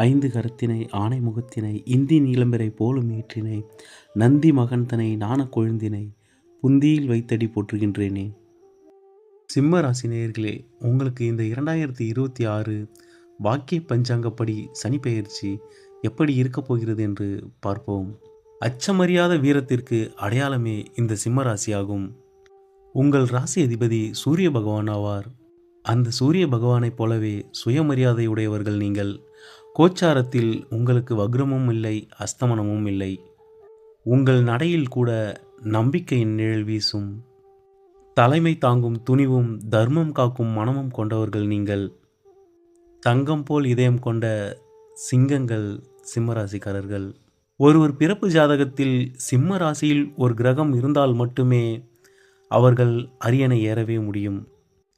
ஐந்து கரத்தினை ஆனை முகத்தினை இந்தி நீலம்பிறை போலும் ஈற்றினை நந்தி மகன்தனை நாணக் கொழுந்தினை புந்தியில் வைத்தடி போற்றுகின்றேனே. சிம்ம ராசி நேயர்களே, உங்களுக்கு இந்த 2026 வாக்கிய பஞ்சாங்கப்படி சனி பெயர்ச்சி எப்படி இருக்கப் போகிறது என்று பார்ப்போம். அச்சமறியாத வீரத்திற்கு அடையாளமே இந்த சிம்ம ராசியாகும். உங்கள் ராசி அதிபதி சூரிய பகவான் ஆவார். அந்த சூரிய பகவானைப் போலவே சுயமரியாதையுடையவர்கள் நீங்கள். கோச்சாரத்தில் உங்களுக்கு வக்ரமும் இல்லை, அஸ்தமனமும் இல்லை. உங்கள் நடையில் கூட நம்பிக்கையின் நிழல் வீசும். தலைமை தாங்கும் துணிவும் தர்மம் காக்கும் மனமும் கொண்டவர்கள் நீங்கள். தங்கம் போல் இதயம் கொண்ட சிங்கங்கள் சிம்மராசிக்காரர்கள். ஒருவர் பிறப்பு ஜாதகத்தில் சிம்ம ராசியில் ஒரு கிரகம் இருந்தால் மட்டுமே அவர்கள் அரியணை ஏறவே முடியும்.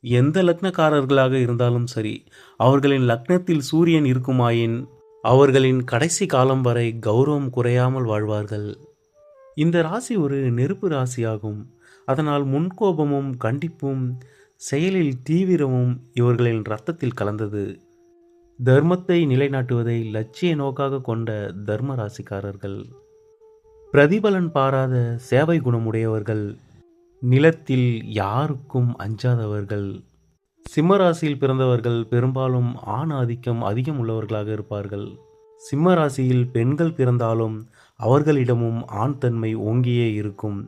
எந்த லக்னக்காரர்களாக இருந்தாலும் சரி, அவர்களின் லக்னத்தில் சூரியன் இருக்குமாயின் அவர்களின் கடைசி காலம் வரை கௌரவம் குறையாமல் வாழ்வார்கள். இந்த ராசி ஒரு நெருப்பு ராசியாகும். அதனால் முன்கோபமும் கண்டிப்பும் செயலில் தீவிரமும் இவர்களின் இரத்தத்தில் கலந்தது. தர்மத்தை நிலைநாட்டுவதை லட்சிய நோக்காக கொண்ட தர்ம ராசிக்காரர்கள். பிரதிபலன் பாராத சேவை குணமுடையவர்கள். நிலத்தில் யாருக்கும் அஞ்சாதவர்கள். சிம்மராசியில் பிறந்தவர்கள் பெரும்பாலும் ஆண் ஆதிக்கம் அதிகம் உள்ளவர்களாக இருப்பார்கள். சிம்மராசியில் பெண்கள் பிறந்தாலும் அவர்களிடமும் ஆண் தன்மை ஓங்கியே இருக்கும்.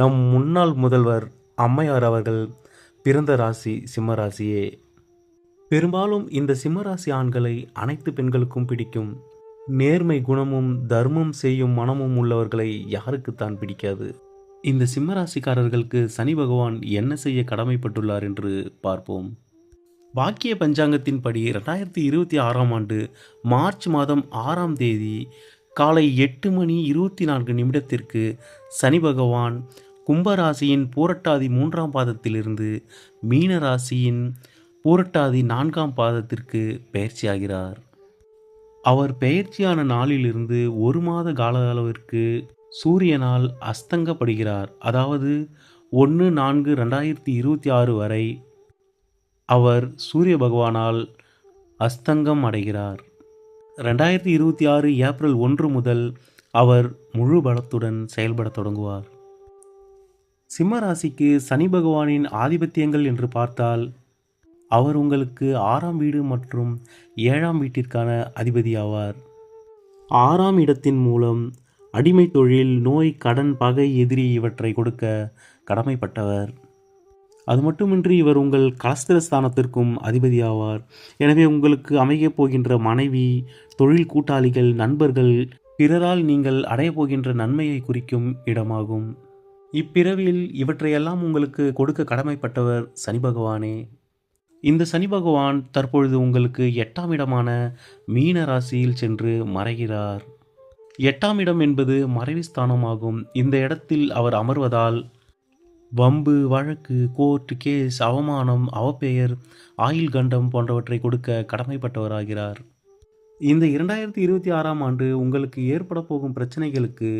நம் முன்னாள் முதல்வர் அம்மையார் அவர்கள் பிறந்த ராசி சிம்மராசியே. பெரும்பாலும் இந்த சிம்மராசி ஆண்களை அனைத்து பெண்களுக்கும் பிடிக்கும். நேர்மை குணமும் தர்மம் செய்யும் மனமும் உள்ளவர்களை யாருக்குத்தான் பிடிக்காது. இந்த சிம்மராசிக்காரர்களுக்கு சனி பகவான் என்ன செய்ய கடமைப்பட்டுள்ளார் என்று பார்ப்போம். வாக்கிய பஞ்சாங்கத்தின்படி 2026ஆம் ஆண்டு மார்ச் மாதம் 6ஆம் தேதி காலை 8:24 சனி பகவான் கும்பராசியின் பூரட்டாதி 3ஆம் பாதத்திலிருந்து மீன ராசியின் பூரட்டாதி 4ஆம் பாதத்திற்கு பெயர்ச்சியாகிறார். அவர் பெயர்ச்சியான நாளிலிருந்து ஒரு மாத கால அளவிற்கு சூரியனால் அஸ்தங்கப்படுகிறார். அதாவது 1/4/2026 வரை அவர் சூரிய பகவானால் அஸ்தங்கம் அடைகிறார். 2026 ஏப்ரல் 1 முதல் அவர் முழு பலத்துடன் செயல்பட தொடங்குவார். சிம்ம ராசிக்கு சனி பகவானின் ஆதிபத்தியங்கள் என்று பார்த்தால், அவர் உங்களுக்கு 6ஆம் வீடு மற்றும் 7ஆம் வீட்டிற்கான அதிபதியாவார். 6ஆம் இடத்தின் மூலம் அடிமை தொழில், நோய், கடன், பகை, எதிரி இவற்றை கொடுக்க கடமைப்பட்டவர். அது மட்டுமின்றி இவர் உங்கள் கலஸ்திரஸ்தானத்திற்கும் அதிபதியாவார். எனவே உங்களுக்கு அமையப் போகின்ற மனைவி, தொழில் கூட்டாளிகள், நண்பர்கள், பிறரால் நீங்கள் அடையப் போகின்ற நன்மையை குறிக்கும் இடமாகும். இப்பிறவியில் இவற்றையெல்லாம் உங்களுக்கு கொடுக்க கடமைப்பட்டவர் சனி பகவானே. இந்த சனி பகவான் தற்பொழுது உங்களுக்கு 8ஆம் இடமான மீன ராசியில் சென்று மறைகிறார். 8ஆம் இடம் என்பது மறைவு ஸ்தானமாகும். இந்த இடத்தில் அவர் அமர்வதால் வம்பு, வழக்கு, கோர்ட் கேஸ், அவமானம், அவப்பெயர், ஆயுள் கண்டம் போன்றவற்றை கொடுக்க கடமைப்பட்டவராகிறார். இந்த 2026ஆம் ஆண்டு உங்களுக்கு ஏற்பட போகும் பிரச்சனைகளுக்கு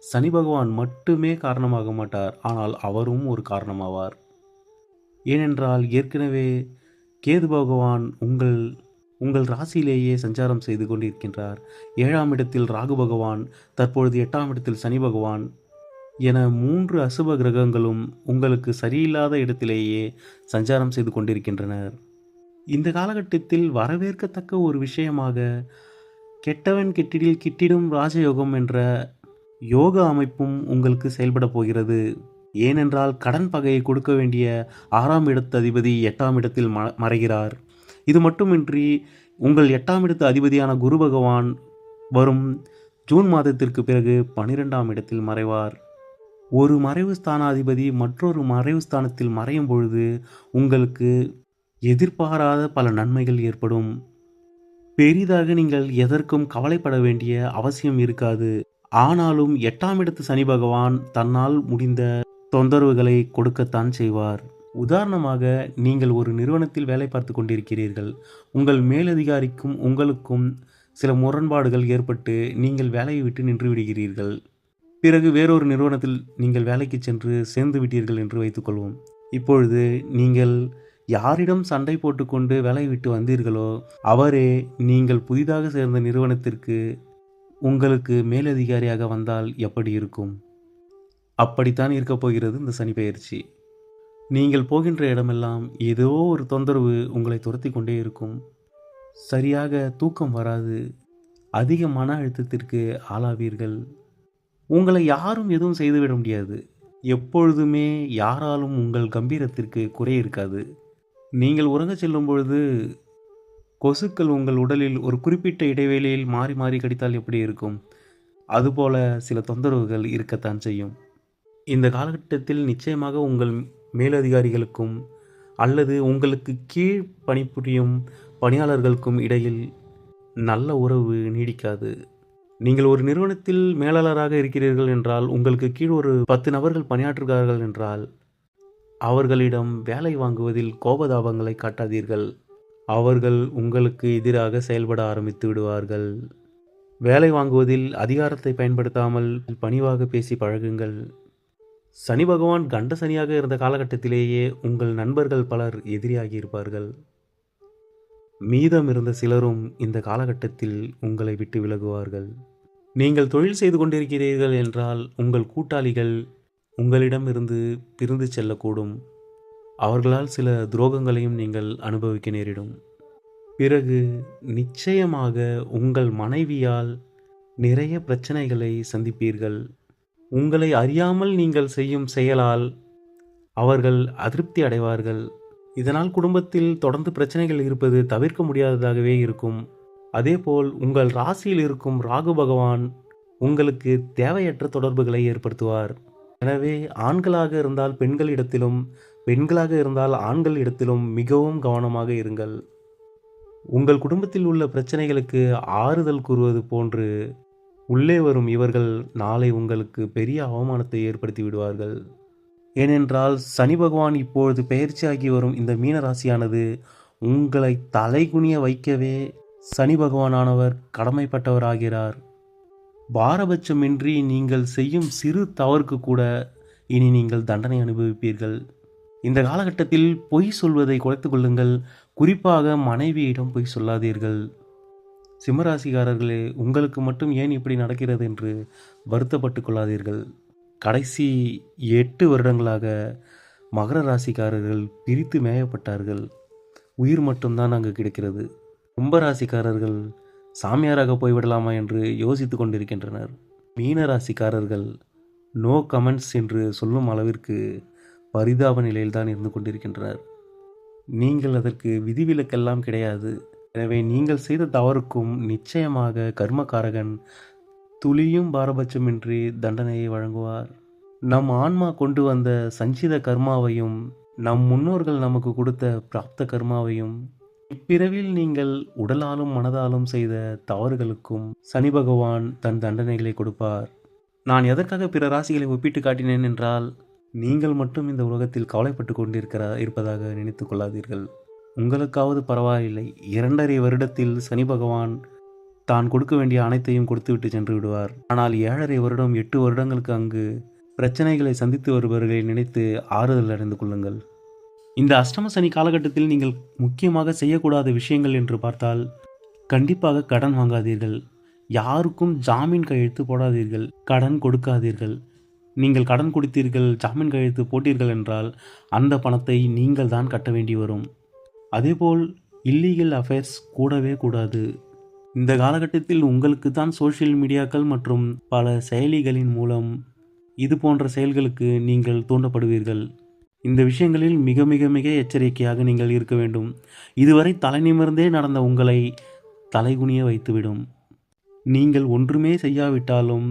சனி பகவான் மட்டுமே காரணமாக மாட்டார், ஆனால் அவரும் ஒரு காரணமாவார். ஏனென்றால் ஏற்கனவே கேது பகவான் உங்கள் ராசியிலேயே சஞ்சாரம் செய்து கொண்டிருக்கின்றார். 7ஆம் இடத்தில் ராகு பகவான், தற்பொழுது 8ஆம் இடத்தில் சனி பகவான் என 3 அசுப கிரகங்களும் உங்களுக்கு சரியில்லாத இடத்திலேயே சஞ்சாரம் செய்து கொண்டிருக்கின்றனர். இந்த காலகட்டத்தில் வரவேற்கத்தக்க ஒரு விஷயமாக கெட்டவன் கெட்டிடில் கிட்டிடும் ராஜயோகம் என்ற யோக அமைப்பும் உங்களுக்கு செயல்பட போகிறது. ஏனென்றால் கடன் பகையை கொடுக்க வேண்டிய 6ஆம் இடத்து அதிபதி 8ஆம் இடத்தில் மறைகிறார். இது மட்டுமின்றி உங்கள் 8ஆம் இடத்து அதிபதியான குரு பகவான் வரும் ஜூன் மாதத்திற்கு பிறகு 12ஆம் இடத்தில் மறைவார். ஒரு மறைவு ஸ்தானாதிபதி மற்றொரு மறைவு ஸ்தானத்தில் மறையும் பொழுது உங்களுக்கு எதிர்பாராத பல நன்மைகள் ஏற்படும். பெரிதாக நீங்கள் எதற்கும் கவலைப்பட வேண்டிய அவசியம் இருக்காது. ஆனாலும் 8ஆம் இடத்து சனி பகவான் தன்னால் முடிந்த தொந்தரவுகளை கொடுக்கத்தான் செய்வார். உதாரணமாக, நீங்கள் ஒரு நிறுவனத்தில் வேலை பார்த்து கொண்டிருக்கிறீர்கள். உங்கள் மேலதிகாரிக்கும் உங்களுக்கும் சில முரண்பாடுகள் ஏற்பட்டு நீங்கள் வேலையை விட்டு நின்று விடுகிறீர்கள். பிறகு வேறொரு நிறுவனத்தில் நீங்கள் வேலைக்கு சென்று சேர்ந்து விட்டீர்கள் என்று வைத்துக்கொள்வோம். இப்பொழுது நீங்கள் யாரிடம் சண்டை போட்டுக்கொண்டு வேலையை விட்டு வந்தீர்களோ அவரே நீங்கள் புதிதாக சேர்ந்த நிறுவனத்திற்கு உங்களுக்கு மேலதிகாரியாக வந்தால் எப்படி இருக்கும்? அப்படித்தான் இருக்கப் போகிறது இந்த சனி பெயர்ச்சி. நீங்கள் போகின்ற இடமெல்லாம் ஏதோ ஒரு தொந்தரவு உங்களை துரத்தி கொண்டே இருக்கும். சரியாக தூக்கம் வராது. அதிக மன அழுத்தத்திற்கு ஆளாவீர்கள். உங்களை யாரும் எதுவும் செய்துவிட முடியாது. எப்பொழுதுமே யாராலும் உங்கள் கம்பீரத்திற்கு குறை இருக்காது. நீங்கள் உறங்கச் செல்லும் பொழுது கொசுக்கள் உங்கள் உடலில் ஒரு குறிப்பிட்ட இடைவேளையில் மாறி மாறி கடித்தால் எப்படி இருக்கும்? அதுபோல சில தொந்தரவுகள் இருக்கத்தான் செய்யும். இந்த காலகட்டத்தில் நிச்சயமாக உங்கள் மேலதிகாரிகளுக்கும் அல்லது உங்களுக்கு கீழ் பணிபுரியும் பணியாளர்களுக்கும் இடையில் நல்ல உறவு நீடிக்காது. நீங்கள் ஒரு நிறுவனத்தில் மேலாளராக இருக்கிறீர்கள் என்றால் உங்களுக்கு கீழ் ஒரு 10 நபர்கள் பணியாற்றுகிறார்கள் என்றால் அவர்களிடம் வேலை வாங்குவதில் கோபதாபங்களை காட்டாதீர்கள். அவர்கள் உங்களுக்கு எதிராக செயல்பட ஆரம்பித்து விடுவார்கள். வேலை வாங்குவதில் அதிகாரத்தை பயன்படுத்தாமல் பணிவாக பேசி பழகுங்கள். சனி பகவான் கண்ட சனியாக இருந்த காலகட்டத்திலேயே உங்கள் நண்பர்கள் பலர் எதிரியாகி இருப்பார்கள். மீதம் இருந்த சிலரும் இந்த காலகட்டத்தில் உங்களை விட்டு விலகுவார்கள். நீங்கள் தொழில் செய்து கொண்டிருக்கிறீர்கள் என்றால் உங்கள் கூட்டாளிகள் உங்களிடமிருந்து பிரிந்து செல்லக்கூடும். அவர்களால் சில துரோகங்களையும் நீங்கள் அனுபவிக்க நேரிடும். பிறகு நிச்சயமாக உங்கள் மனைவியால் நிறைய பிரச்சனைகளை சந்திப்பீர்கள். உங்களை அறியாமல் நீங்கள் செய்யும் செயலால் அவர்கள் அதிருப்தி அடைவார்கள். இதனால் குடும்பத்தில் தொடர்ந்து பிரச்சனைகள் இருப்பது தவிர்க்க முடியாததாகவே இருக்கும். அதேபோல் உங்கள் ராசியில் இருக்கும் ராகு பகவான் உங்களுக்கு தேவையற்ற தொடர்புகளை ஏற்படுத்துவார். எனவே ஆண்களாக இருந்தால் பெண்களிடத்திலும் பெண்களாக இருந்தால் ஆண்கள் இடத்திலும் மிகவும் கவனமாக இருங்கள். உங்கள் குடும்பத்தில் உள்ள பிரச்சனைகளுக்கு ஆறுதல் கூறுவது போன்று உள்ளே வரும் இவர்கள் நாளை உங்களுக்கு பெரிய அவமானத்தை ஏற்படுத்தி விடுவார்கள். ஏனென்றால் சனி பகவான் இப்பொழுது பெயர்ச்சியாகி வரும் இந்த மீன ராசியானது உங்களை தலைகுனிய வைக்கவே சனி பகவானானவர் கடமைப்பட்டவராகிறார். பாரபட்சமின்றி நீங்கள் செய்யும் சிறு தவறுக்கு கூட இனி நீங்கள் தண்டனை அனுபவிப்பீர்கள். இந்த காலகட்டத்தில் பொய் சொல்வதை குறைத்து கொள்ளுங்கள். குறிப்பாக மனைவியிடம் பொய் சொல்லாதீர்கள். சிம்மராசிக்காரர்களே, உங்களுக்கு மட்டும் ஏன் இப்படி நடக்கிறது என்று வருத்தப்பட்டு கொள்ளாதீர்கள். கடைசி 8 வருடங்களாக மகர ராசிக்காரர்கள் பிரித்து மேயப்பட்டார்கள். உயிர் மட்டும்தான் அங்கு கிடைக்கிறது. கும்பராசிக்காரர்கள் சாமியாராக போய்விடலாமா என்று யோசித்து கொண்டிருக்கின்றனர். மீன ராசிக்காரர்கள் நோ கமெண்ட்ஸ் என்று சொல்லும் அளவிற்கு பரிதாப நிலையில்தான் இருந்து கொண்டிருக்கின்றனர். நீங்கள் அதற்கு விதிவிலக்கெல்லாம் கிடையாது. எனவே நீங்கள் செய்த தவறுக்கும் நிச்சயமாக கர்மகாரகன் துளியும் பாரபட்சமின்றி தண்டனையை வழங்குவார். நம் ஆன்மா கொண்டு வந்த சஞ்சித கர்மாவையும் நம் முன்னோர்கள் நமக்கு கொடுத்த பிராப்த கர்மாவையும் இப்பிறவில் நீங்கள் உடலாலும் மனதாலும் செய்த தவறுகளுக்கும் சனி பகவான் தன் தண்டனைகளை கொடுப்பார். நான் எதற்காக பிற ராசிகளை ஒப்பிட்டு காட்டினேன் என்றால், நீங்கள் மட்டும் இந்த உலகத்தில் கவலைப்பட்டு இருப்பதாக நினைத்து கொள்ளாதீர்கள். உங்களுக்காவது பரவாயில்லை. 2.5 வருடத்தில் சனி பகவான் தான் கொடுக்க வேண்டிய அனைத்தையும் கொடுத்துவிட்டு சென்று விடுவார். ஆனால் 7.5 வருடம் 8 வருடங்களுக்கு அங்கு பிரச்சனைகளை சந்தித்து வருபவர்களை நினைத்து ஆறுதல் அடைந்து கொள்ளுங்கள். இந்த அஷ்டம சனி காலகட்டத்தில் நீங்கள் முக்கியமாக செய்யக்கூடாத விஷயங்கள் என்று பார்த்தால், கண்டிப்பாக கடன் வாங்காதீர்கள். யாருக்கும் ஜாமீன் கையெழுத்து போடாதீர்கள். கடன் கொடுக்காதீர்கள். நீங்கள் கடன் கொடுத்தீர்கள், ஜாமீன் கையெழுத்து போட்டீர்கள் என்றால் அந்த பணத்தை நீங்கள் தான் கட்ட வேண்டி வரும். அதேபோல் இல்லீகல் அஃபேர்ஸ் கூடவே கூடாது. இந்த காலகட்டத்தில் உங்களுக்கு தான் சோஷியல் மீடியாக்கள் மற்றும் பல செயலிகளின் மூலம் இது போன்ற செயல்களுக்கு நீங்கள் தூண்டப்படுவீர்கள். இந்த விஷயங்களில் மிக மிக மிக எச்சரிக்கையாக நீங்கள் இருக்க வேண்டும். இதுவரை தலை நிமிர்ந்தே நடந்த உங்களை தலைகுனிய வைத்துவிடும். நீங்கள் ஒன்றுமே செய்யாவிட்டாலும்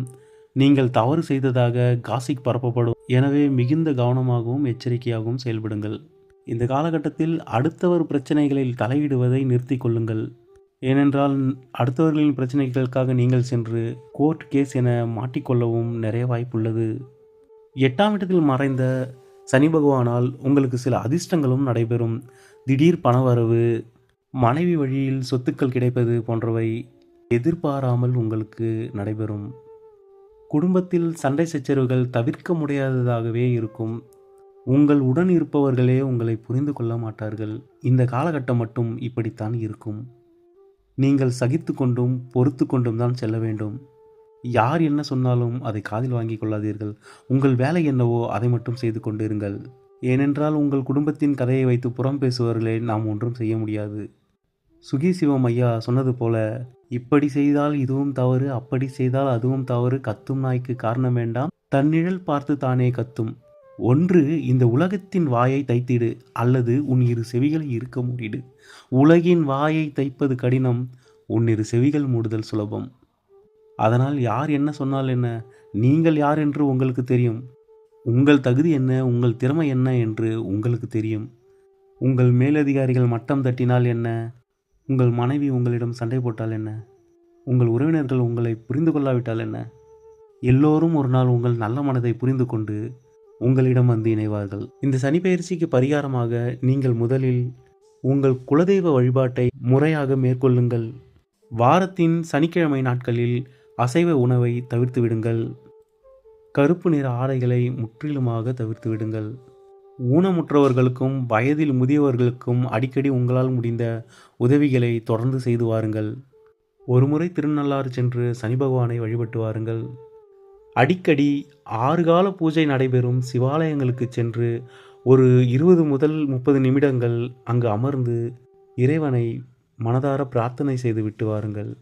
நீங்கள் தவறு செய்ததாக காசிக் பரப்பப்படும். எனவே மிகுந்த கவனமாகவும் எச்சரிக்கையாகவும் செயல்படுங்கள். இந்த காலகட்டத்தில் அடுத்தவர் பிரச்சனைகளில் தலையிடுவதை நிறுத்தி கொள்ளுங்கள். ஏனென்றால் அடுத்தவர்களின் பிரச்சனைகளுக்காக நீங்கள் சென்று கோர்ட் கேஸ் என மாட்டிக்கொள்ளவும் நிறைய வாய்ப்புள்ளது. 8ஆம் இடத்தில் மறைந்த சனி பகவானால் உங்களுக்கு சில அதிர்ஷ்டங்களும் நடைபெறும். திடீர் பணவரவு, மனைவி வழியில் சொத்துக்கள் கிடைப்பது போன்றவை எதிர்பாராமல் உங்களுக்கு நடைபெறும். குடும்பத்தில் சண்டை சச்சரவுகள் தவிர்க்க முடியாததாகவே இருக்கும். உங்கள் உடன் இருப்பவர்களே உங்களை புரிந்து கொள்ள மாட்டார்கள். இந்த காலகட்டம் மட்டும் இப்படித்தான் இருக்கும். நீங்கள் சகித்து கொண்டும் பொறுத்து கொண்டும் தான் செல்ல வேண்டும். யார் என்ன சொன்னாலும் அதை காதில் வாங்கிக் கொள்ளாதீர்கள். உங்கள் வேலை என்னவோ அதை மட்டும் செய்து கொண்டிருங்கள். ஏனென்றால் உங்கள் குடும்பத்தின் கதையை வைத்து புறம் பேசுபவர்களை நாம் ஒன்றும் செய்ய முடியாது. சுகி சிவம் ஐயா சொன்னது போல, இப்படி செய்தால் இதுவும் தவறு, அப்படி செய்தால் அதுவும் தவறு, கத்தும் நாய்க்கு காரணம் வேண்டாம், தன்னிழல் பார்த்து தானே கத்தும். ஒன்று இந்த உலகத்தின் வாயை தைத்திடு, அல்லது உன் இரு செவிகளை இருக்க மூடிடு. உலகின் வாயை தைப்பது கடினம், உன் இரு செவிகள் மூடுதல் சுலபம். அதனால் யார் என்ன சொன்னால் என்ன, நீங்கள் யார் என்று உங்களுக்கு தெரியும். உங்கள் தகுதி என்ன, உங்கள் திறமை என்ன என்று உங்களுக்கு தெரியும். உங்கள் மேலதிகாரிகள் மட்டம் தட்டினால் என்ன, உங்கள் மனைவி உங்களிடம் சண்டை போட்டால் என்ன, உங்கள் உறவினர்கள் உங்களை புரிந்து கொள்ளாவிட்டால் என்ன, எல்லோரும் ஒரு நாள் உங்கள் நல்ல மனதை புரிந்து கொண்டு உங்களிடம் வந்து இணைவார்கள். இந்த சனிப்பெயர்ச்சிக்கு பரிகாரமாக நீங்கள் முதலில் உங்கள் குலதெய்வ வழிபாட்டை முறையாக மேற்கொள்ளுங்கள். வாரத்தின் சனிக்கிழமை நாட்களில் அசைவ உணவை தவிர்த்து விடுங்கள். கருப்பு நிற ஆடைகளை முற்றிலுமாக தவிர்த்து விடுங்கள். ஊனமுற்றவர்களுக்கும் வயதில் முதியவர்களுக்கும் அடிக்கடி உங்களால் முடிந்த உதவிகளை தொடர்ந்து செய்து வாருங்கள். ஒருமுறை திருநள்ளாறு சென்று சனி பகவானை வழிபட்டு வாருங்கள். அடிக்கடி 6 கால பூஜை நடைபெறும் சிவாலயங்களுக்கு சென்று ஒரு 20 முதல் 30 நிமிடங்கள் அங்கு அமர்ந்து இறைவனை மனதார பிரார்த்தனை செய்து விட்டு வாருங்கள்.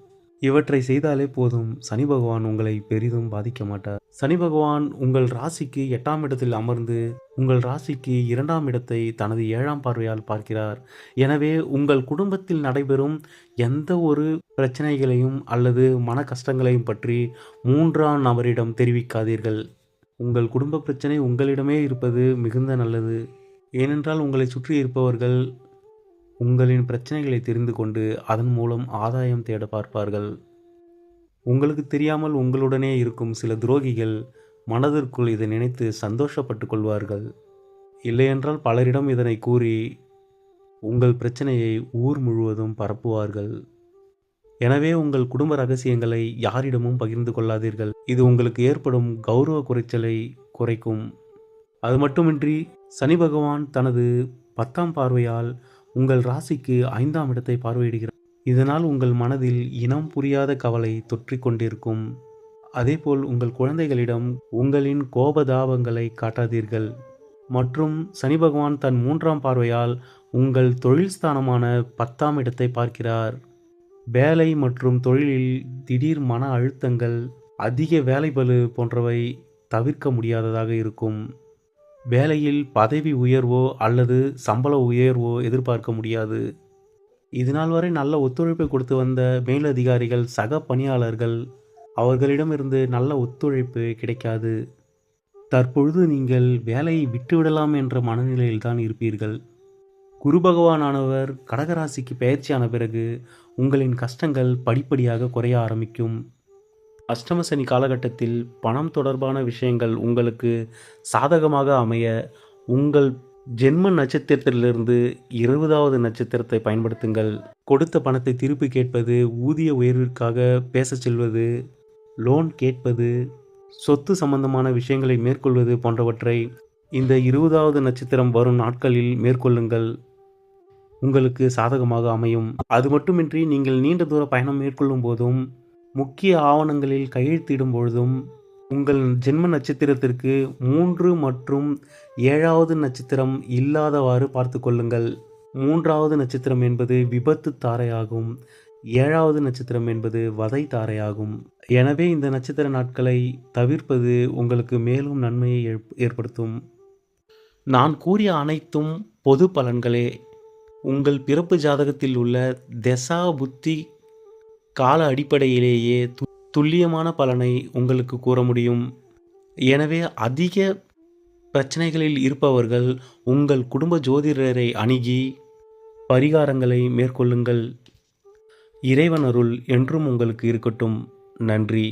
இவற்றை செய்தாலே போதும், சனி பகவான் உங்களை பெரிதும் பாதிக்க மாட்டார். சனி பகவான் உங்கள் ராசிக்கு 8ஆம் இடத்தில் அமர்ந்து உங்கள் ராசிக்கு 2ஆம் இடத்தை தனது 7ஆம் பார்வையால் பார்க்கிறார். எனவே உங்கள் குடும்பத்தில் நடைபெறும் எந்த ஒரு பிரச்சனைகளையும் அல்லது மன கஷ்டங்களையும் பற்றி 3ஆம் நபரிடம் தெரிவிக்காதீர்கள். உங்கள் குடும்ப பிரச்சனை உங்களிடமே இருப்பது மிகுந்த நல்லது. ஏனென்றால் உங்களை சுற்றி இருப்பவர்கள் உங்களின் பிரச்சனைகளை தெரிந்து கொண்டு அதன் மூலம் ஆதாயம் தேட பார்ப்பார்கள். உங்களுக்கு தெரியாமல் உங்களுடனே இருக்கும் சில துரோகிகள் மனதிற்குள் இதை நினைத்து சந்தோஷப்பட்டு கொள்வார்கள். இல்லையென்றால் பலரிடம் இதனை கூறி உங்கள் பிரச்சனையை ஊர் முழுவதும் பரப்புவார்கள். எனவே உங்கள் குடும்ப ரகசியங்களை யாரிடமும் பகிர்ந்து கொள்ளாதீர்கள். இது உங்களுக்கு ஏற்படும் கௌரவ குறைச்சலை குறைக்கும். அது மட்டுமின்றி சனி பகவான் தனது 10ஆம் பார்வையால் உங்கள் ராசிக்கு 5ஆம் இடத்தை பார்வையிடுகிறார். இதனால் உங்கள் மனதில் இனம் புரியாத கவலை தொற்றிக் கொண்டிருக்கும். அதேபோல் உங்கள் குழந்தைகளிடம் உங்களின் கோபதாபங்களை காட்டாதீர்கள். மற்றும் சனி பகவான் தன் 3ஆம் பார்வையால் உங்கள் தொழில் ஸ்தானமான 10ஆம் இடத்தை பார்க்கிறார். வேலை மற்றும் தொழிலில் திடீர் மன அழுத்தங்கள், அதிக வேலைபளு போன்றவை தவிர்க்க முடியாததாக இருக்கும். வேலையில் பதவி உயர்வோ அல்லது சம்பள உயர்வோ எதிர்பார்க்க முடியாது. இதுநாள் வரை நல்ல ஒத்துழைப்பை கொடுத்து வந்த மேலதிகாரிகள், சக பணியாளர்கள் அவர்களிடமிருந்து நல்ல ஒத்துழைப்பு கிடைக்காது. தற்பொழுது நீங்கள் வேலையை விட்டுவிடலாம் என்ற மனநிலையில்தான் இருப்பீர்கள். குரு பகவானானவர் கடகராசிக்கு பெயர்ச்சியான பிறகு உங்களின் கஷ்டங்கள் படிப்படியாக குறைய ஆரம்பிக்கும். அஷ்டம சனி காலகட்டத்தில் பணம் தொடர்பான விஷயங்கள் உங்களுக்கு சாதகமாக அமைய உங்கள் ஜென்ம நட்சத்திரத்திலிருந்து 20வது நட்சத்திரத்தை பயன்படுத்துங்கள். கொடுத்த பணத்தை திருப்பி கேட்பது, ஊதிய உயர்விற்காக பேச செல்வது, லோன் கேட்பது, சொத்து சம்பந்தமான விஷயங்களை மேற்கொள்வது போன்றவற்றை இந்த 20வது நட்சத்திரம் வரும் நாட்களில் மேற்கொள்ளுங்கள். உங்களுக்கு சாதகமாக அமையும். அது மட்டுமின்றி நீங்கள் நீண்ட தூர பயணம் மேற்கொள்ளும் போதும் முக்கிய ஆவணங்களில் கையெழுத்திடும் பொழுதும் உங்கள் ஜென்ம நட்சத்திரத்திற்கு 3 மற்றும் 7வது நட்சத்திரம் இல்லாதவாறு பார்த்து கொள்ளுங்கள். 3வது நட்சத்திரம் என்பது விபத்து தாரையாகும். 7வது நட்சத்திரம் என்பது வதை தாரையாகும். எனவே இந்த நட்சத்திர நாட்களை தவிர்ப்பது உங்களுக்கு மேலும் நன்மையை ஏற்படுத்தும். நான் கூறிய அனைத்தும் பொது பலன்களே. உங்கள் பிறப்பு ஜாதகத்தில் உள்ள தசா புத்தி கால அடிப்படையிலேயே துல்லியமான பலனை உங்களுக்கு கூற முடியும். எனவே அதிக பிரச்சனைகளில் இருப்பவர்கள் உங்கள் குடும்ப ஜோதிடரை அணுகி பரிகாரங்களை மேற்கொள்ளுங்கள். இறைவன் அருள் என்றும் உங்களுக்கு இருக்கட்டும். நன்றி.